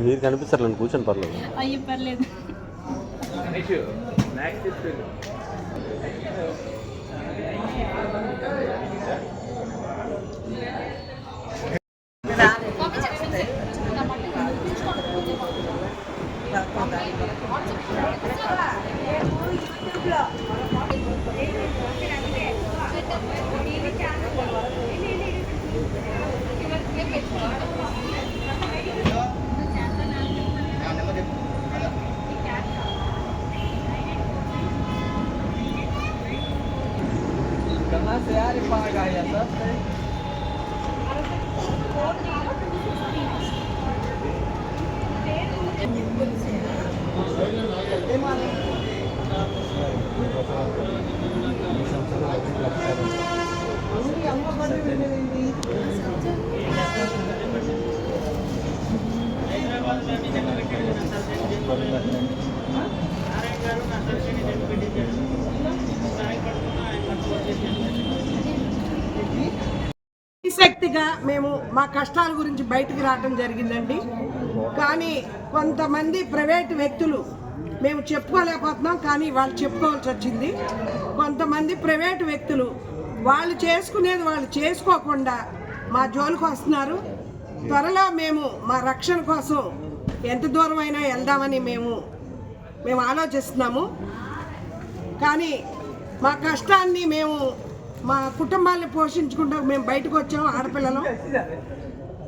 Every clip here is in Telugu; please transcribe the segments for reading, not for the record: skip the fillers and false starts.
మీరు కనిపిస్తారు నన్ను కూర్చొని పర్లేదు. అయ్యో పర్లేదు. Kena sehari pakai ya sampai. శక్తిగా మేము మా కష్టాల గురించి బయటికి రావడం జరిగిందండి. కానీ కొంతమంది ప్రైవేటు వ్యక్తులు మేము చెప్పుకోలేకపోతున్నాం, కానీ వాళ్ళు చెప్పుకోవాల్సి వచ్చింది. కొంతమంది ప్రైవేటు వ్యక్తులు వాళ్ళు చేసుకునేది వాళ్ళు చేసుకోకుండా మా జోలికి వస్తున్నారు. త్వరలో మేము మా రక్షణ కోసం ఎంత దూరమైనా వెళ్దామని మేము ఆలోచిస్తున్నాము. కానీ మా కష్టాన్ని మేము మా కుటుంబాన్ని పోషించుకుంటూ మేము బయటకు వచ్చాము ఆడపిల్లలు.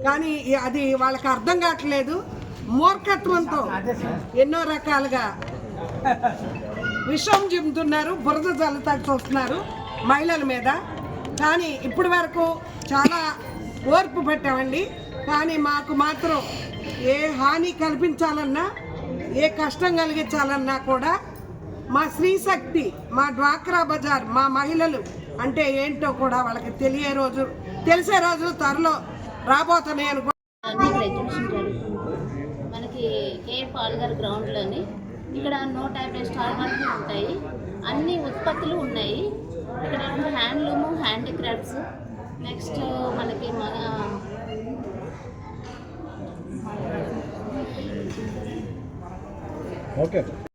కానీ అది వాళ్ళకి అర్థం కావట్లేదు. మూర్ఖత్వంతో ఎన్నో రకాలుగా విషం చెబుతున్నారు, బురద జల్లుతాకి వస్తున్నారు మహిళల మీద. కానీ ఇప్పటి వరకు చాలా ఓర్పు పెట్టామండి. కానీ మాకు మాత్రం ఏ హాని కల్పించాలన్నా, ఏ కష్టం కలిగించాలన్నా కూడా మా స్త్రీశక్తి, మా డ్వాక్రా బజార్, మా మహిళలు అంటే ఏంటో కూడా వాళ్ళకి తెలిసే రోజు త్వరలో రాబోతున్నాయి అనుకో. మనకి కేర్ పాల్గర్ గ్రౌండ్లోని ఇక్కడ 150 స్టాల్ వరకు ఉంటాయి. అన్ని ఉత్పత్తులు ఉన్నాయి. ఇక్కడ హ్యాండ్లూము, హ్యాండీక్రాఫ్ట్స్, నెక్స్ట్ మనకి ఓకే.